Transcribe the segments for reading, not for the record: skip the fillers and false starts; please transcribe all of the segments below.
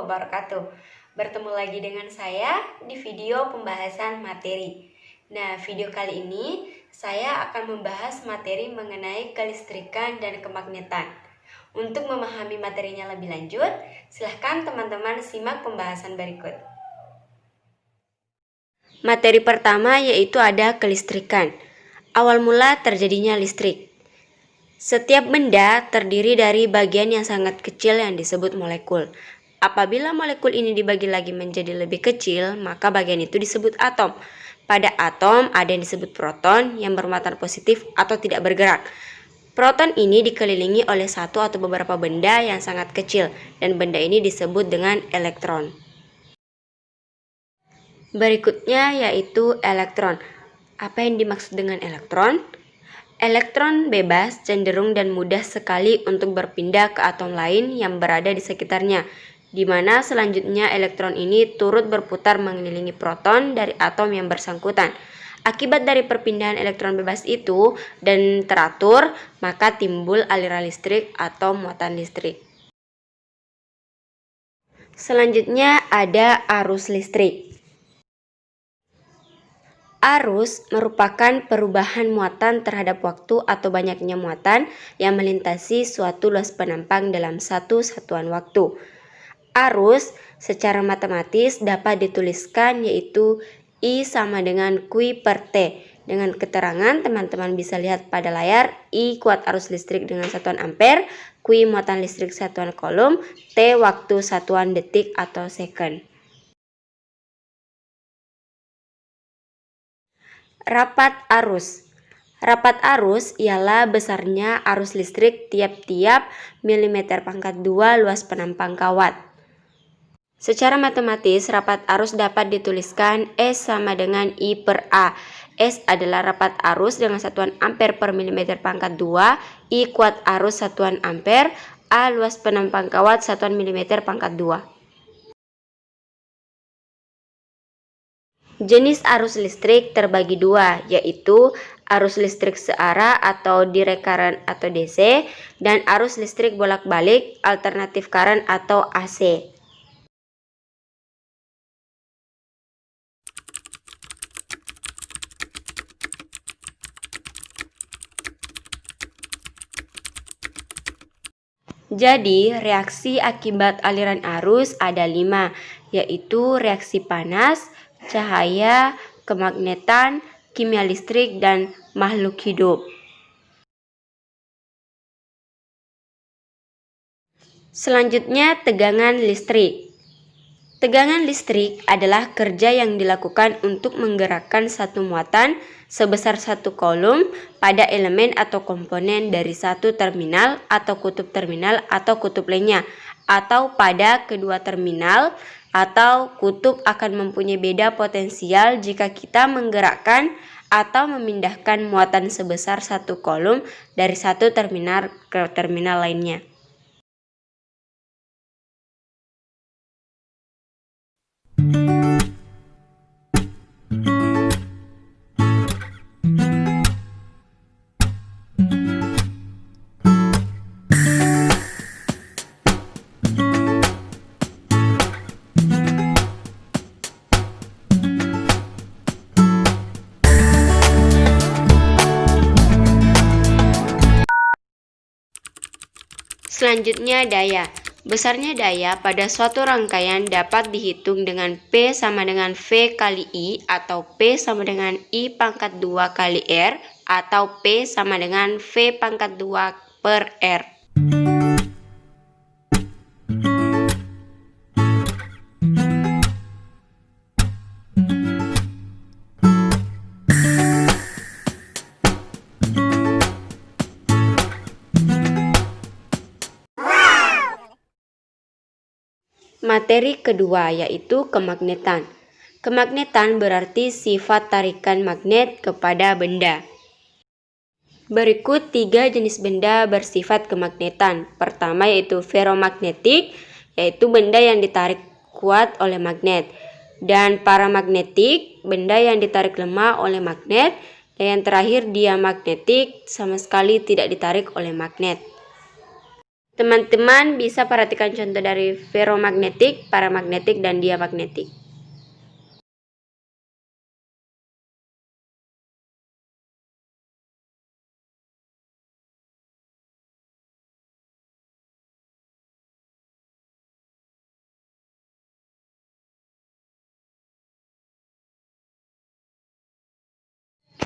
wabarakatuh. Bertemu lagi dengan saya di video pembahasan materi. Nah, video kali ini saya akan membahas materi mengenai kelistrikan dan kemagnetan. Untuk memahami materinya lebih lanjut, silahkan teman-teman simak pembahasan berikut. Materi pertama yaitu ada kelistrikan. Awal mula terjadinya listrik. Setiap benda terdiri dari bagian yang sangat kecil yang disebut molekul. Apabila molekul ini dibagi lagi menjadi lebih kecil, maka bagian itu disebut atom. Pada atom ada yang disebut proton yang bermuatan positif atau tidak bergerak. Proton ini dikelilingi oleh satu atau beberapa benda yang sangat kecil, dan benda ini disebut dengan elektron. Berikutnya yaitu elektron. Apa yang dimaksud dengan elektron? Elektron bebas, cenderung dan mudah sekali untuk berpindah ke atom lain yang berada di sekitarnya, di mana selanjutnya elektron ini turut berputar mengelilingi proton dari atom yang bersangkutan. Akibat dari perpindahan elektron bebas itu dan teratur, maka timbul aliran listrik atau muatan listrik. Selanjutnya ada arus listrik. Arus merupakan perubahan muatan terhadap waktu atau banyaknya muatan yang melintasi suatu luas penampang dalam satu satuan waktu. Arus secara matematis dapat dituliskan yaitu I sama dengan Q per T. Dengan keterangan teman-teman bisa lihat pada layar, I kuat arus listrik dengan satuan ampere, Q muatan listrik satuan coulomb, T waktu satuan detik atau second. Rapat arus. Rapat arus ialah besarnya arus listrik tiap-tiap milimeter pangkat 2 luas penampang kawat. Secara matematis, rapat arus dapat dituliskan S sama dengan I per A. S adalah rapat arus dengan satuan ampere per milimeter pangkat 2, I kuat arus satuan ampere, A luas penampang kawat satuan milimeter pangkat 2. Jenis arus listrik terbagi dua, yaitu arus listrik searah atau direct current atau DC, dan arus listrik bolak-balik alternatif current atau AC. Jadi, reaksi akibat aliran arus ada 5, yaitu reaksi panas, cahaya, kemagnetan, kimia listrik, dan makhluk hidup. Selanjutnya, tegangan listrik. Tegangan listrik adalah kerja yang dilakukan untuk menggerakkan satu muatan sebesar 1 coulomb pada elemen atau komponen dari satu terminal atau kutub lainnya, atau pada kedua terminal atau kutub akan mempunyai beda potensial jika kita menggerakkan atau memindahkan muatan sebesar 1 coulomb dari satu terminal ke terminal lainnya. Selanjutnya daya. Besarnya daya pada suatu rangkaian dapat dihitung dengan P sama dengan V kali I atau P sama dengan I pangkat 2 kali R atau P sama dengan V pangkat 2 per R. Materi kedua yaitu kemagnetan. Kemagnetan berarti sifat tarikan magnet kepada benda. Berikut 3 jenis benda bersifat kemagnetan. Pertama yaitu ferromagnetik, yaitu benda yang ditarik kuat oleh magnet. Dan paramagnetik, benda yang ditarik lemah oleh magnet. Dan yang terakhir diamagnetik, sama sekali tidak ditarik oleh magnet. Teman-teman bisa perhatikan contoh dari ferromagnetik, paramagnetik, dan diamagnetik.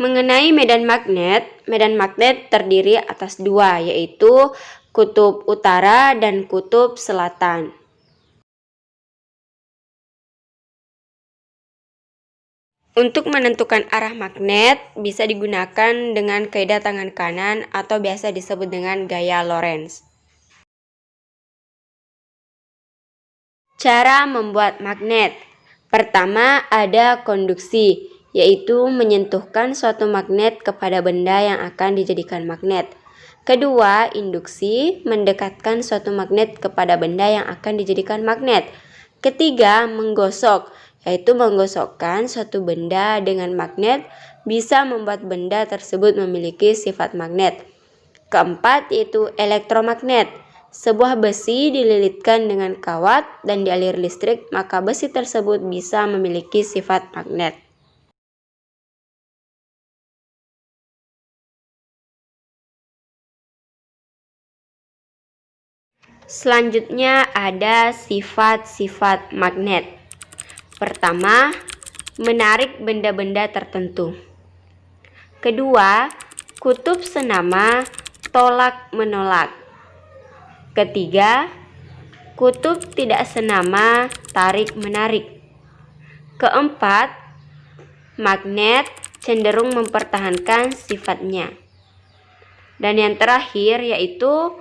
Mengenai medan magnet terdiri atas dua, yaitu kutub utara dan kutub selatan. Untuk menentukan arah magnet bisa digunakan dengan kaidah tangan kanan atau biasa disebut dengan gaya Lorentz. Cara membuat magnet. Pertama, ada konduksi, yaitu menyentuhkan suatu magnet kepada benda yang akan dijadikan magnet. Kedua, induksi, mendekatkan suatu magnet kepada benda yang akan dijadikan magnet. Ketiga, menggosok, yaitu menggosokkan suatu benda dengan magnet bisa membuat benda tersebut memiliki sifat magnet. Keempat, yaitu elektromagnet. Sebuah besi dililitkan dengan kawat dan dialir listrik, maka besi tersebut bisa memiliki sifat magnet. Selanjutnya ada sifat-sifat magnet. Pertama, menarik benda-benda tertentu. Kedua, kutub senama tolak-menolak. Ketiga, kutub tidak senama tarik-menarik. Keempat, magnet cenderung mempertahankan sifatnya. Dan yang terakhir yaitu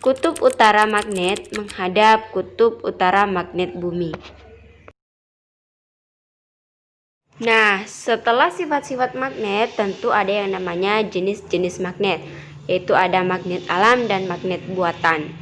kutub utara magnet menghadap kutub utara magnet bumi. Nah, setelah sifat-sifat magnet, tentu ada yang namanya jenis-jenis magnet, yaitu ada magnet alam dan magnet buatan.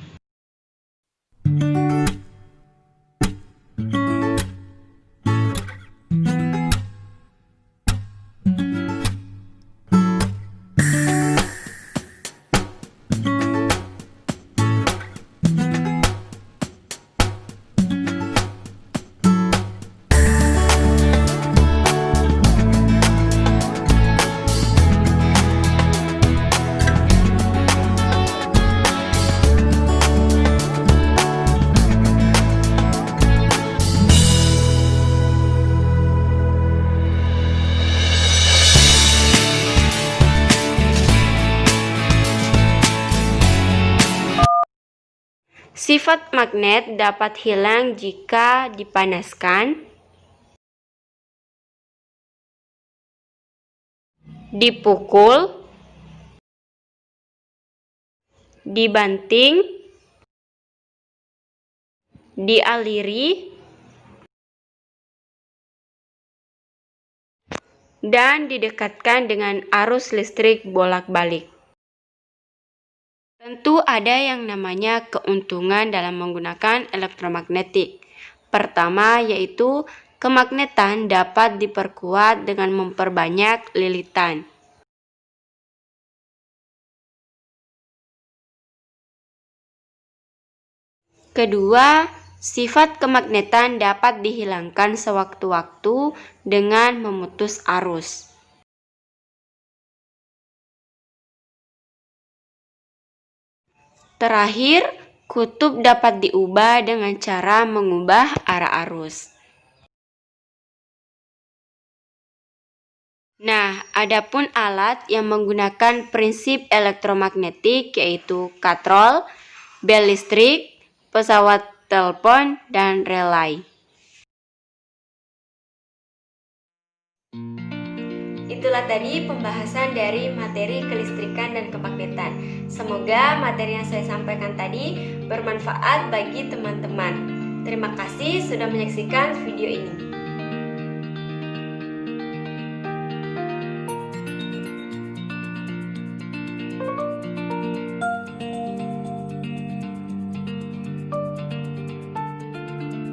Sifat magnet dapat hilang jika dipanaskan, dipukul, dibanting, dialiri, dan didekatkan dengan arus listrik bolak-balik. Tentu ada yang namanya keuntungan dalam menggunakan elektromagnetik. Pertama yaitu kemagnetan dapat diperkuat dengan memperbanyak lilitan. Kedua, sifat kemagnetan dapat dihilangkan sewaktu-waktu dengan memutus arus. Terakhir, kutub dapat diubah dengan cara mengubah arah arus. Nah, adapun alat yang menggunakan prinsip elektromagnetik yaitu katrol, bel listrik, pesawat telepon, dan relay. Itulah tadi pembahasan dari materi kelistrikan dan kemagnetan. Semoga materi yang saya sampaikan tadi bermanfaat bagi teman-teman. Terima kasih sudah menyaksikan video ini.